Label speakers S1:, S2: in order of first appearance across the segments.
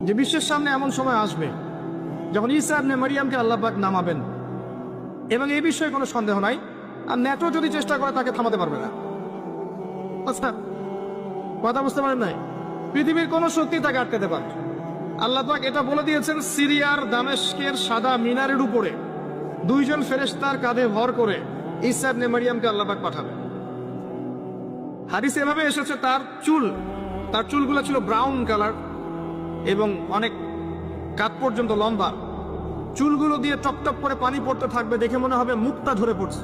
S1: যে বিশ্বের সামনে এমন সময় আসবে যখন ঈসা ইবনে মারিয়ামকে আল্লাহ পাক নামাবেন, এবং এই বিষয়ে কোনো সন্দেহ নাই। আর ন্যাটো যদি চেষ্টা করে তাকে থামাতে পারবে না। আচ্ছা, কথা বুঝতে পারেন নাই? পৃথিবীর কোন শক্তি তাকে আটকাতে পারবে। আল্লাহ পাক এটা বলে দিয়েছেন, সিরিয়ার দামেস্কের সাদা মিনারের উপরে দুইজন ফেরেশতার কাঁধে ভর করে ঈসা ইবনে মারিয়ামকে আল্লাহ পাক পাঠাবেন। হাদিসে এভাবে এসেছে, তার চুলগুলো ছিল ব্রাউন কালার এবং অনেক কাত পর্যন্ত লম্বা। চুলগুলো দিয়ে টপ টপ করে পানি পড়তে থাকবে, দেখে মনে হবে মুক্তা ধরে পড়ছে।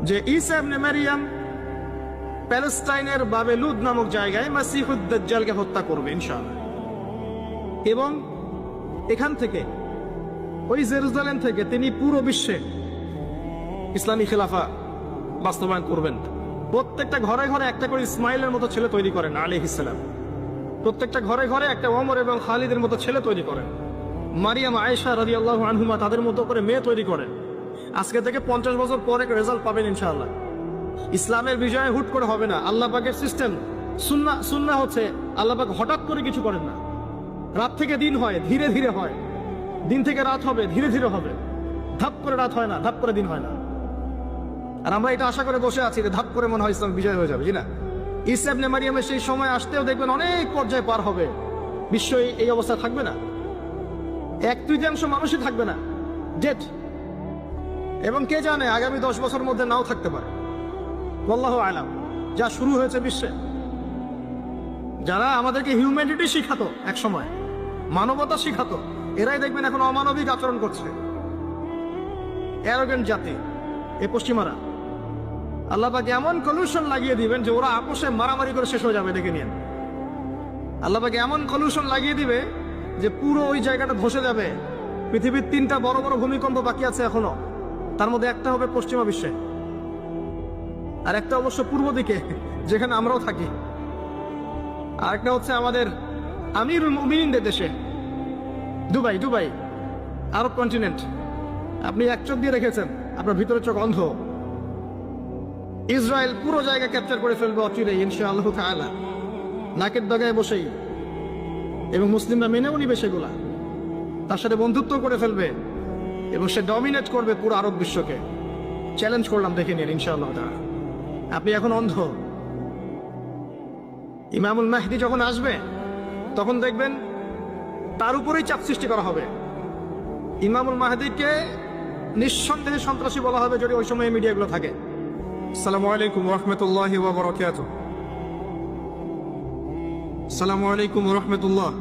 S1: যে ঈসা ইবনে মারিয়াম প্যালেস্টাইনের বাবেলুদ নামক জায়গায় মাসিহুদ দাজ্জালকে হত্যা করবে ইনশাআল্লাহ। এবং এখান থেকে, ওই জেরুজালেম থেকে তিনি পুরো বিশ্বে ইসলামী খেলাফা বাস্তবায়ন করবেন। প্রত্যেকটা ঘরে ঘরে একটা করে ইসমাইলের মতো ছেলে তৈরি করেন আলাইহিস সালাম। প্রত্যেকটা ঘরে ঘরে একটা ওমর এবং খালিদের মতো ছেলে তৈরি করেন। মারিয়াম আয়েশা রাদিয়াল্লাহু আনহুমা তাদের মতো করে মেয়ে তৈরি করেন। আজকে থেকে 50 বছর পরে রেজাল্ট পাবেন ইনশাআল্লাহ। ইসলামের বিজয় হুট করে হবে না। আল্লাহ পাকের সিস্টেম, সুন্নাহ হচ্ছে আল্লাহ পাক হঠাৎ করে কিছু করেন না। রাত থেকে দিন হয়, ধীরে ধীরে হয়। দিন থেকে রাত হবে, ধীরে ধীরে হবে। ধাপ করে রাত হয় না, ধাপ করে দিন হয় না। আর আমরা এটা আশা করে বসে আছি যে ধাপ করে মনে হয় ইসলাম বিজয় হয়ে যাবে, জি না? ঈসা ইবনে মারিয়ামের সেই সময় আসতেও দেখবেন অনেক পর্যায়ে পার হবে। বিশ্ব এই অবস্থা থাকবে না, 1/3 মানুষই থাকবে না, ডেড। এবং কে জানে আগামী 10 বছর মধ্যে নাও থাকতে পারে। আল্লাহু আলাম। যা শুরু হয়েছে বিশ্বে, যারা আমাদেরকে হিউম্যানিটি শিখাতো, এক সময় মানবতা শিখাতো, এরাই দেখবেন এখন অমানবিক আচরণ করছে। অ্যারোগেন্ট জাতি এ পশ্চিমারা। আল্লাহ পাক এমন কলিউশন লাগিয়ে দিবেন যে ওরা আপোষে মারামারি করে শেষ হয়ে যাবে, দেখে নিন। আল্লাহ পাক এমন কলিউশন লাগিয়ে দিবে যে পুরো ওই জায়গাটা ধসে যাবে। পৃথিবীর 3টা বড় বড় ভূমিকম্প বাকি আছে এখনো, তার মধ্যে একটা হবে পশ্চিমা বিশ্বে, আর একটা অবশ্য পূর্ব দিকে যেখানে আমরাও থাকি, আর একটা হচ্ছে আমাদের আমিরুল মুমিনিনদের দেশে, দুবাই, আরব কন্টিনেন্ট। আপনি এক চোখ দিয়ে রেখেছেন, আপনার ভিতরে চোখ অন্ধ। ইসরায়েল পুরো জায়গা ক্যাপচার করে ফেলবে অচিরে ইনশাআল্লাহ তাআলা, নাকের ডগায় বসেই। এবং মুসলিমরা মেনেও নিবে সেগুলা, তার সাথে বন্ধুত্ব করে ফেলবে এবং সে ডমিনেট করবে পুরো আরব বিশ্বকে। চ্যালেঞ্জ করলাম, দেখে নিন ইনশাআল্লাহ তাআলা। আপনি এখন অন্ধ। ইমামুল মাহদি যখন আসবে তখন দেখবেন তার উপরেই চাপ সৃষ্টি করা হবে। ইমামুল মাহদিকে নিঃসন্দেহে সন্ত্রাসী বলা হবে যদি ওই সময় মিডিয়াগুলো থাকে। আসসালামু আলাইকুম ওয়া রাহমাতুল্লাহি ওয়া বারাকাতুহু। আসসালামু আলাইকুম ওয়া রাহমাতুল্লাহ।